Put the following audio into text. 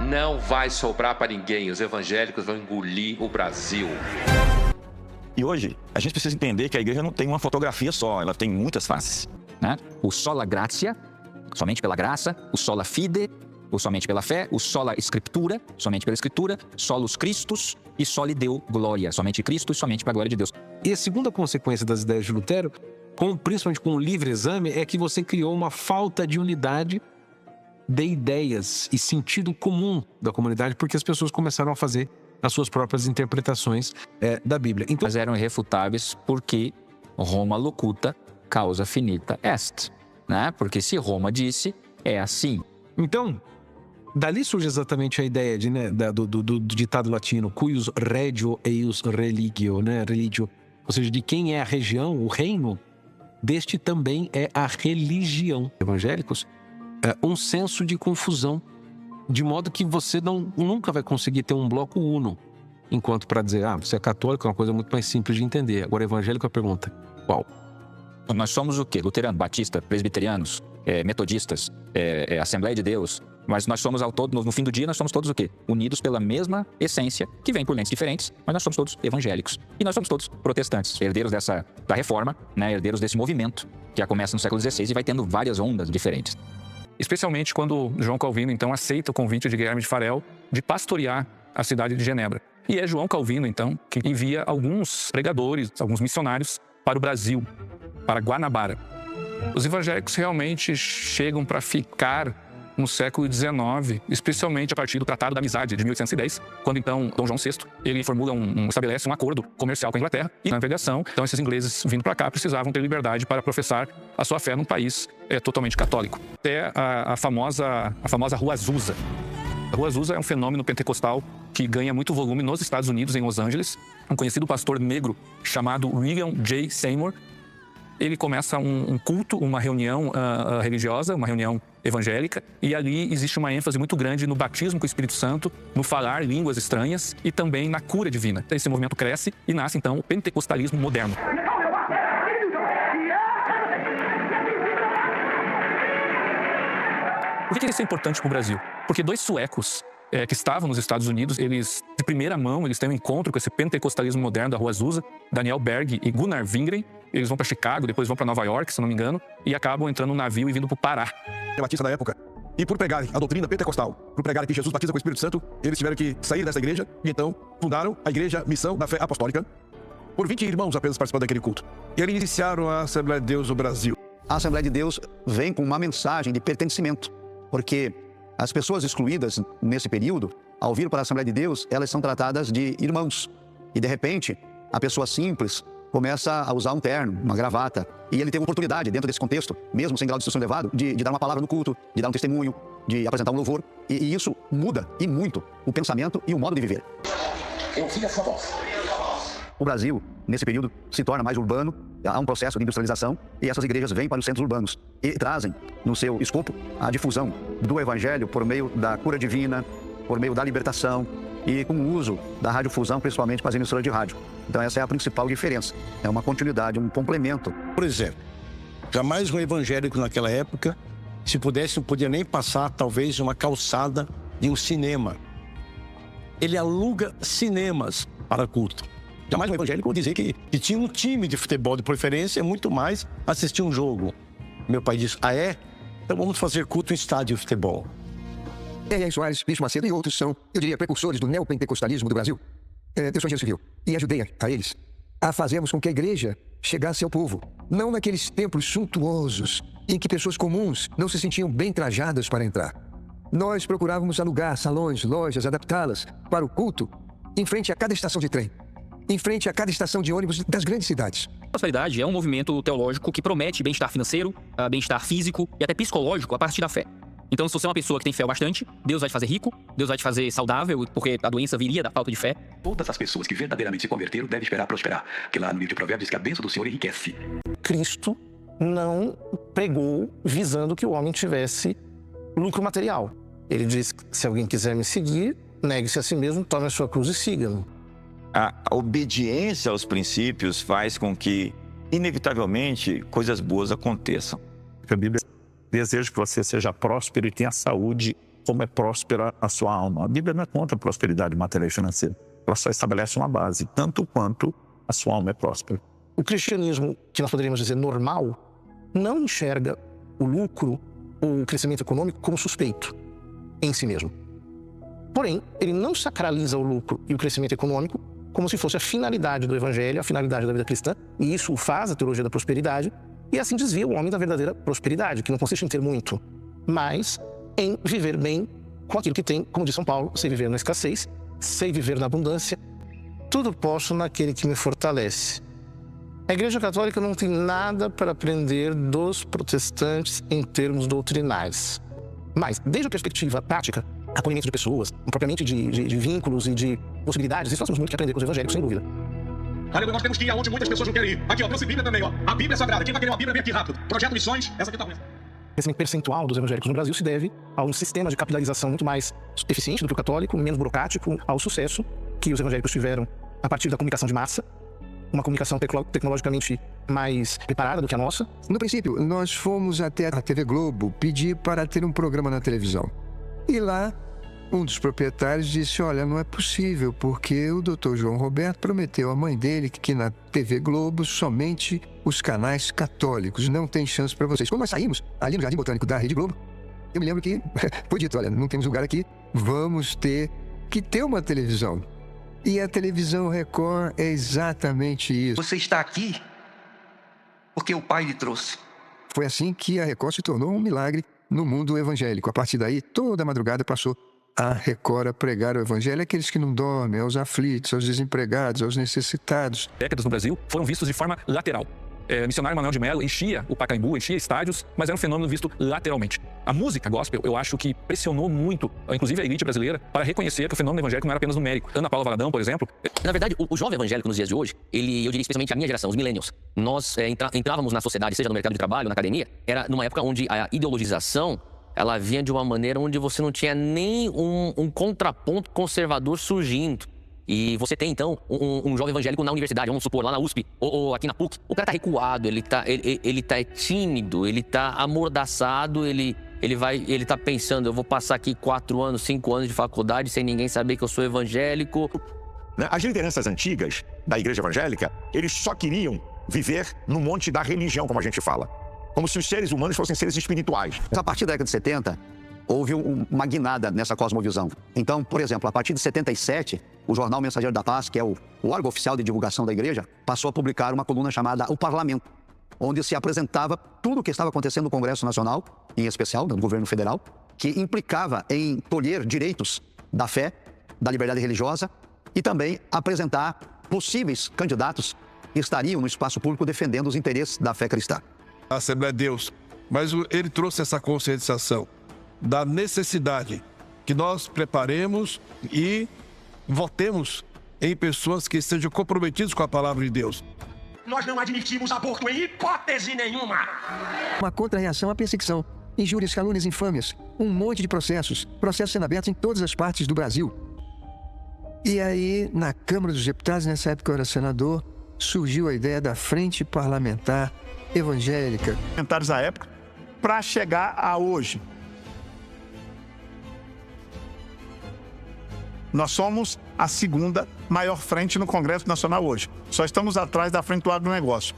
Não vai sobrar para ninguém. Os evangélicos vão engolir o Brasil. E hoje, a gente precisa entender que a igreja não tem uma fotografia só, ela tem muitas faces, né? O sola gratia, somente pela graça, o sola fide, o somente pela fé, o sola escritura, somente pela escritura, solus Christus e soli Deo gloria, somente Cristo e somente para a glória de Deus. E a segunda consequência das ideias de Lutero, principalmente com o livre exame, é que você criou uma falta de unidade de ideias e sentido comum da comunidade, porque as pessoas começaram a fazer as suas próprias interpretações da Bíblia. Então, mas eram irrefutáveis porque Roma locuta causa finita est, né? Porque se Roma disse, é assim. Então, dali surge exatamente a ideia do ditado latino, cuius regio eius religio, né? Religio, ou seja, de quem é a região, o reino, deste também é a religião. Evangélicos, um senso de confusão, de modo que você nunca vai conseguir ter um bloco uno. Enquanto para dizer, você é católico, é uma coisa muito mais simples de entender. Agora, evangélico, a pergunta, qual? Nós somos o quê? Luterano, batista, presbiterianos, metodistas, Assembleia de Deus. Mas nós somos, ao todo, no fim do dia, nós somos todos o quê? Unidos pela mesma essência, que vem por lentes diferentes, mas nós somos todos evangélicos. E nós somos todos protestantes, herdeiros da reforma, né? Herdeiros desse movimento, que já começa no século XVI e vai tendo várias ondas diferentes. Especialmente quando João Calvino, então, aceita o convite de Guilherme de Farel de pastorear a cidade de Genebra. E é João Calvino, então, que envia alguns pregadores, alguns missionários para o Brasil, para Guanabara. Os evangélicos realmente chegam para ficar no século XIX, especialmente a partir do Tratado da Amizade de 1810, quando então Dom João VI ele estabelece um acordo comercial com a Inglaterra e na navegação. Então esses ingleses vindo para cá precisavam ter liberdade para professar a sua fé num país totalmente católico. Até a famosa Rua Azusa. A Rua Azusa é um fenômeno pentecostal que ganha muito volume nos Estados Unidos, em Los Angeles. Um conhecido pastor negro chamado William J. Seymour, ele começa um culto, uma reunião religiosa, uma reunião evangélica, e ali existe uma ênfase muito grande no batismo com o Espírito Santo, no falar línguas estranhas e também na cura divina. Esse movimento cresce e nasce então o pentecostalismo moderno. Por que isso é importante para o Brasil? Porque dois suecos que estavam nos Estados Unidos, eles, de primeira mão, eles têm um encontro com esse pentecostalismo moderno da Rua Azusa, Daniel Berg e Gunnar Wingren. Eles vão para Chicago, depois vão para Nova York, se não me engano, e acabam entrando no navio e vindo para o Pará. Batista da época. E por pregarem a doutrina pentecostal, por pregarem que Jesus batiza com o Espírito Santo, eles tiveram que sair dessa igreja e então fundaram a Igreja Missão da Fé Apostólica, por 20 irmãos apenas participando daquele culto. E eles iniciaram a Assembleia de Deus no Brasil. A Assembleia de Deus vem com uma mensagem de pertencimento, porque as pessoas excluídas nesse período, ao vir para a Assembleia de Deus, elas são tratadas de irmãos. E de repente, a pessoa simples começa a usar um terno, uma gravata, e ele tem uma oportunidade, dentro desse contexto, mesmo sem grau de instrução elevado, de dar uma palavra no culto, de dar um testemunho, de apresentar um louvor. E isso muda, e muito, o pensamento e o modo de viver. Eu ouvi essa voz. O Brasil, nesse período, se torna mais urbano, há um processo de industrialização, e essas igrejas vêm para os centros urbanos e trazem, no seu escopo, a difusão do Evangelho por meio da cura divina, por meio da libertação, e com o uso da radiodifusão, principalmente para as emissoras de rádio. Então essa é a principal diferença. É uma continuidade, um complemento. Por exemplo, jamais um evangélico naquela época, se pudesse, não podia nem passar, talvez, uma calçada de um cinema. Ele aluga cinemas para culto. Jamais um evangélico dizer que tinha um time de futebol de preferência, muito mais assistir um jogo. Meu pai disse, é? Então vamos fazer culto em estádio de futebol. R.R. Soares, Bispo Macedo e outros são, eu diria, precursores do neopentecostalismo do Brasil. Eu sou engenheiro civil e ajudei a eles a fazermos com que a igreja chegasse ao povo. Não naqueles templos suntuosos em que pessoas comuns não se sentiam bem trajadas para entrar. Nós procurávamos alugar salões, lojas, adaptá-las para o culto em frente a cada estação de trem, em frente a cada estação de ônibus das grandes cidades. A prosperidade é um movimento teológico que promete bem-estar financeiro, bem-estar físico e até psicológico a partir da fé. Então, se você é uma pessoa que tem fé o bastante, Deus vai te fazer rico, Deus vai te fazer saudável, porque a doença viria da falta de fé. Todas as pessoas que verdadeiramente se converteram devem esperar prosperar, porque lá no livro de Provérbios diz que a bênção do Senhor enriquece. Cristo não pregou visando que o homem tivesse lucro material. Ele diz que se alguém quiser me seguir, negue-se a si mesmo, tome a sua cruz e siga-me. A obediência aos princípios faz com que, inevitavelmente, coisas boas aconteçam. A Bíblia deseja que você seja próspero e tenha saúde como é próspera a sua alma. A Bíblia não é contra a prosperidade material e financeira. Ela só estabelece uma base, tanto quanto a sua alma é próspera. O cristianismo, que nós poderíamos dizer normal, não enxerga o lucro ou o crescimento econômico como suspeito em si mesmo. Porém, ele não sacraliza o lucro e o crescimento econômico como se fosse a finalidade do evangelho, a finalidade da vida cristã, e isso o faz a teologia da prosperidade, e assim desvia o homem da verdadeira prosperidade, que não consiste em ter muito, mas em viver bem com aquilo que tem, como diz São Paulo, sei viver na escassez, sei viver na abundância, tudo posso naquele que me fortalece. A Igreja Católica não tem nada para aprender dos protestantes em termos doutrinais. Mas, desde a perspectiva prática, acolhimento de pessoas, propriamente de vínculos e de possibilidades, isso nós temos muito que aprender com os evangélicos, sem dúvida. Aleluia, nós temos que ir aonde muitas pessoas não querem ir. Aqui, ó, trouxe Bíblia também, ó. A Bíblia é sagrada. Quem vai querer uma Bíblia, vem aqui rápido. Projeto Missões, essa aqui tá ruim. O crescimento percentual dos evangélicos no Brasil se deve a um sistema de capilarização muito mais eficiente do que o católico, menos burocrático, ao sucesso que os evangélicos tiveram a partir da comunicação de massa, uma comunicação tecnologicamente mais preparada do que a nossa. No princípio, nós fomos até a TV Globo pedir para ter um programa na televisão. E lá, um dos proprietários disse, olha, não é possível, porque o Dr. João Roberto prometeu à mãe dele que na TV Globo somente os canais católicos, não tem chance para vocês. Quando nós saímos ali no Jardim Botânico da Rede Globo, eu me lembro que foi dito, olha, não temos lugar aqui, vamos ter que ter uma televisão. E a televisão Record é exatamente isso. Você está aqui porque o Pai lhe trouxe. Foi assim que a Record se tornou um milagre no mundo evangélico. A partir daí, toda a madrugada passou a Record a pregar o evangelho àqueles que não dormem, aos aflitos, aos desempregados, aos necessitados. Décadas no Brasil foram vistos de forma lateral. Missionário Manuel de Mello enchia o Pacaembu, enchia estádios, mas era um fenômeno visto lateralmente. A música gospel, eu acho que pressionou muito, inclusive a elite brasileira, para reconhecer que o fenômeno evangélico não era apenas numérico. Ana Paula Valadão, por exemplo. Na verdade, o jovem evangélico nos dias de hoje, eu diria especialmente a minha geração, os millennials, nós entrávamos na sociedade, seja no mercado de trabalho, na academia, era numa época onde a ideologização ela vinha de uma maneira onde você não tinha nem um contraponto conservador surgindo. E você tem, então, um jovem evangélico na universidade, vamos supor, lá na USP, ou aqui na PUC. O cara tá recuado, ele tá tímido, ele tá amordaçado, ele tá pensando, eu vou passar aqui 4 anos, 5 anos de faculdade sem ninguém saber que eu sou evangélico. As lideranças antigas da igreja evangélica, eles só queriam viver no monte da religião, como a gente fala. Como se os seres humanos fossem seres espirituais. A partir da década de 70, houve uma guinada nessa cosmovisão. Então, por exemplo, a partir de 77, o jornal Mensageiro da Paz, que é o órgão oficial de divulgação da igreja, passou a publicar uma coluna chamada O Parlamento, onde se apresentava tudo o que estava acontecendo no Congresso Nacional, em especial no governo federal, que implicava em tolher direitos da fé, da liberdade religiosa e também apresentar possíveis candidatos que estariam no espaço público defendendo os interesses da fé cristã. A Assembleia de Deus, mas ele trouxe essa conscientização da necessidade que nós preparemos e votemos em pessoas que estejam comprometidas com a palavra de Deus. Nós não admitimos aborto em hipótese nenhuma. Uma contra-reação à perseguição, injúrias, calúnias, infâmias, um monte de processos sendo abertos em todas as partes do Brasil. E aí, na Câmara dos Deputados, nessa época eu era senador, surgiu a ideia da Frente Parlamentar Evangélica. Comentários à época, para chegar a hoje. Nós somos a segunda maior frente no Congresso Nacional hoje. Só estamos atrás da Frente do Agronegócio.